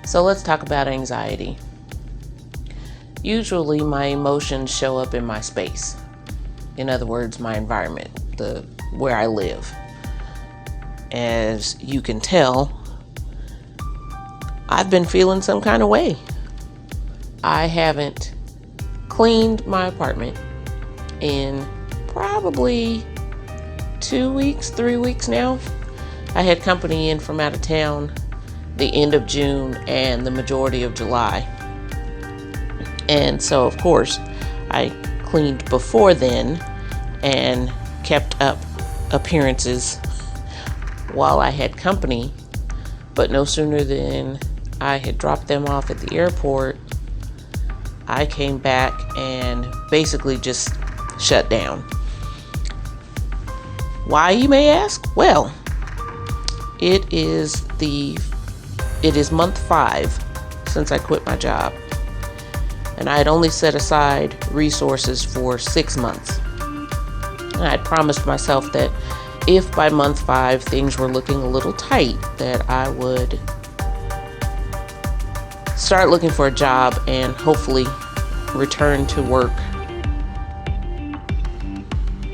So let's talk about anxiety. Usually my emotions show up in my space. In other words, my environment, where I live. As you can tell, I've been feeling some kind of way. I haven't cleaned my apartment in probably 2 weeks, 3 weeks now. I had company in from out of town the end of June and the majority of July. And so, of course, I cleaned before then and kept up appearances while I had company. But no sooner than I had dropped them off at the airport, I came back and basically just shut down. Why, you may ask? Well, it is month 5 since I quit my job. And I had only set aside resources for 6 months. And I had promised myself that if by month 5 things were looking a little tight, that I would start looking for a job and hopefully return to work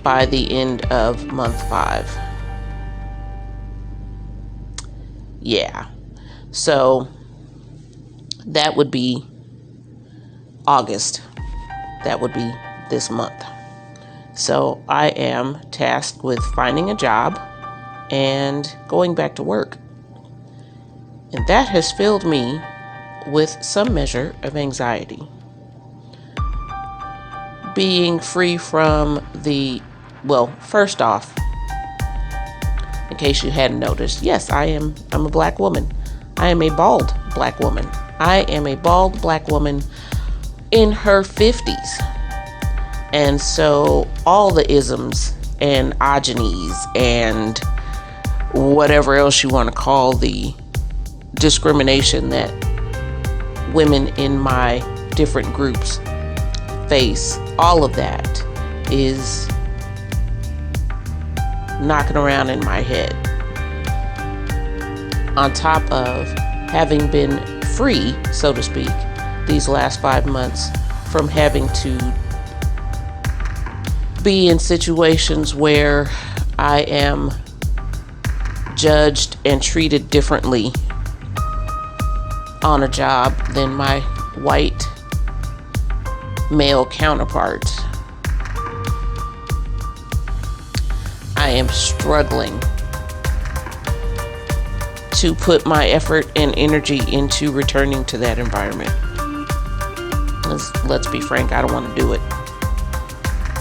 by the end of month 5. Yeah. So that would be August. That would be this month. So I am tasked with finding a job and going back to work. And that has filled me with some measure of anxiety. Being free from first off, in case you hadn't noticed, yes, I'm a black woman. I am a bald black woman. I am a bald black woman in her 50s. And so all the isms and ogenies and whatever else you want to call the discrimination that women in my different groups face, all of that is knocking around in my head. On top of having been free, so to speak, these last 5 months from having to be in situations where I am judged and treated differently on a job than my white male counterparts. I am struggling to put my effort and energy into returning to that environment. Let's be frank, I don't want to do it.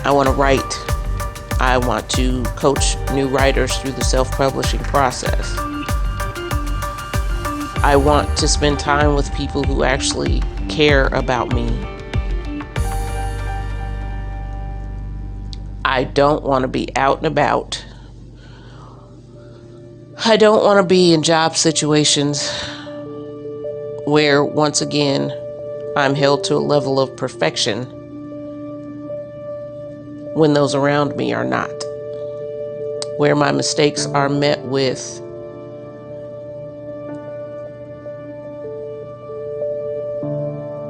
I want to write. I want to coach new writers through the self-publishing process. I want to spend time with people who actually care about me. I don't want to be out and about. I don't want to be in job situations where, once again, I'm held to a level of perfection when those around me are not. Where my mistakes are met with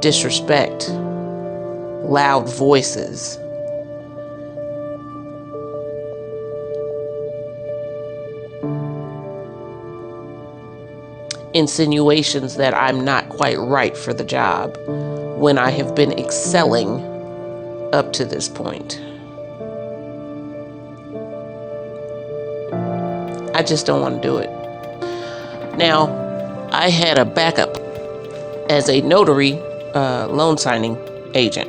disrespect, loud voices, insinuations that I'm not quite right for the job when I have been excelling up to this point. I just don't want to do it. Now, I had a backup as a notary loan signing agent.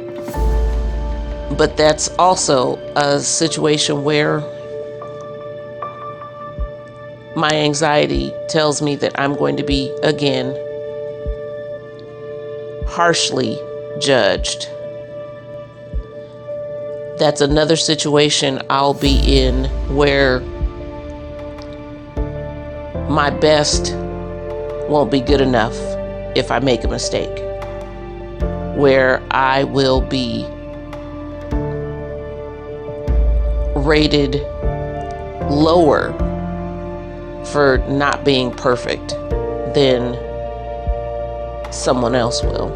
But that's also a situation where my anxiety tells me that I'm going to be, again, harshly judged. That's another situation I'll be in where my best won't be good enough if I make a mistake, where I will be rated lower for not being perfect than someone else will.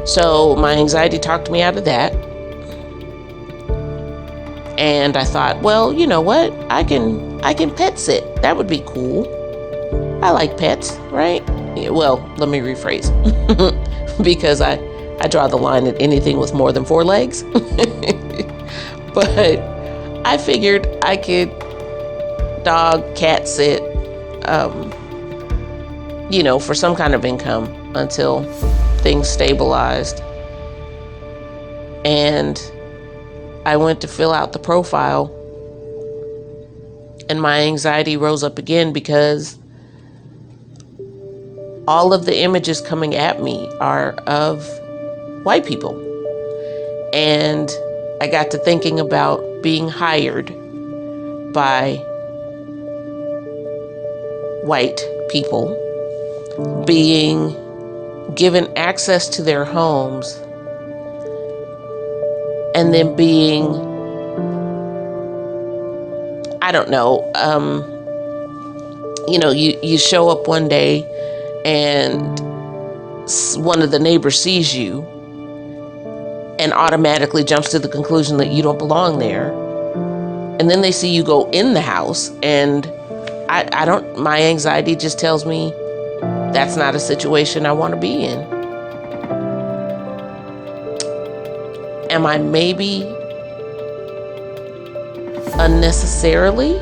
So my anxiety talked me out of that. And I thought, well, you know what? I can pet sit. That would be cool. I like pets, right? Yeah, well, let me rephrase. Because I draw the line at anything with more than 4 legs. But I figured I could dog, cat sit, for some kind of income until things stabilized. And I went to fill out the profile, and my anxiety rose up again because all of the images coming at me are of white people. And I got to thinking about being hired by white people, being given access to their homes, and then being, I don't know, you show up one day and one of the neighbors sees you and automatically jumps to the conclusion that you don't belong there. And then they see you go in the house, and my anxiety just tells me that's not a situation I want to be in. Am I maybe unnecessarily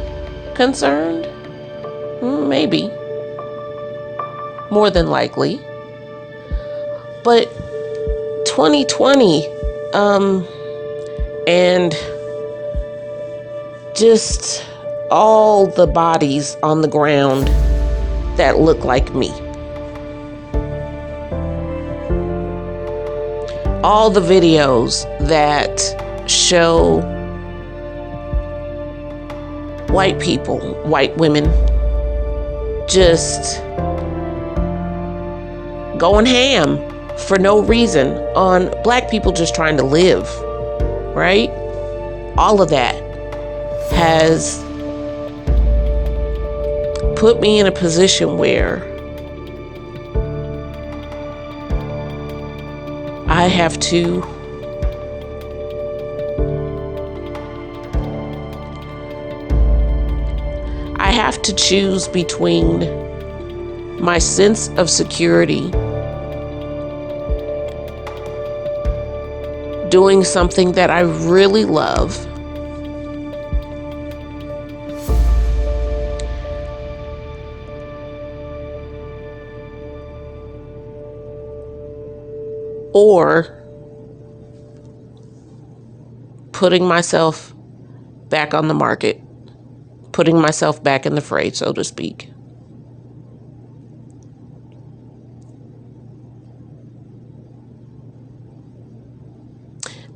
concerned? Maybe. More than likely. But 2020, and just all the bodies on the ground that look like me. All the videos that show white people, white women, just going ham for no reason on black people just trying to live, right? All of that has put me in a position where I have to choose between my sense of security, doing something that I really love, or putting myself back on the market, putting myself back in the fray, so to speak.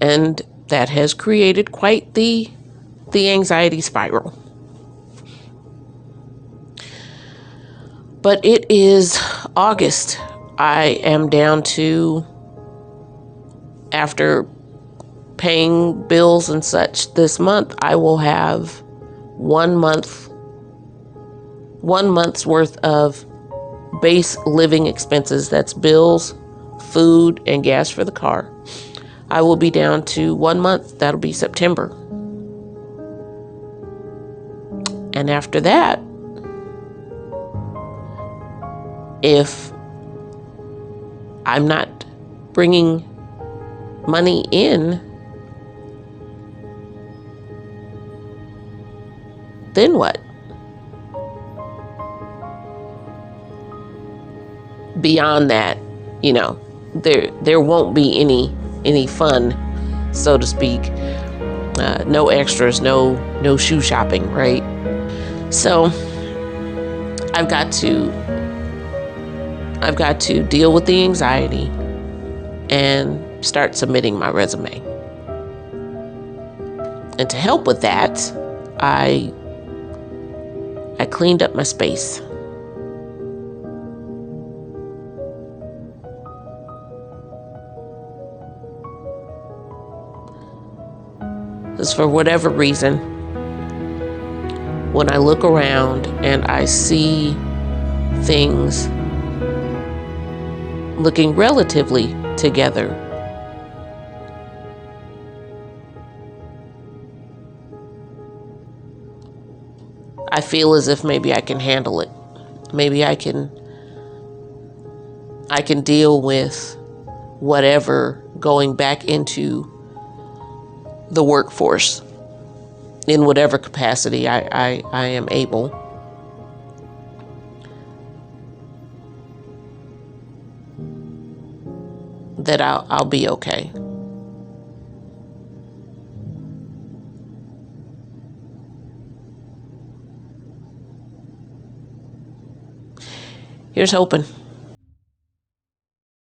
And that has created quite the anxiety spiral. But it is August. I am down to, after paying bills and such this month, I will have 1 month's worth of base living expenses. That's bills, food, and gas for the car. I will be down to 1 month. That'll be September. And after that, if I'm not bringing money in, then what? Beyond that, there won't be any fun, so to speak. No extras, no shoe shopping, right? So I've got to deal with the anxiety and start submitting my resume. And to help with that, I cleaned up my space. Because for whatever reason, when I look around and I see things looking relatively together, I feel as if maybe I can handle it. Maybe I can deal with whatever going back into the workforce in whatever capacity I am able. That I'll be okay. Here's hoping.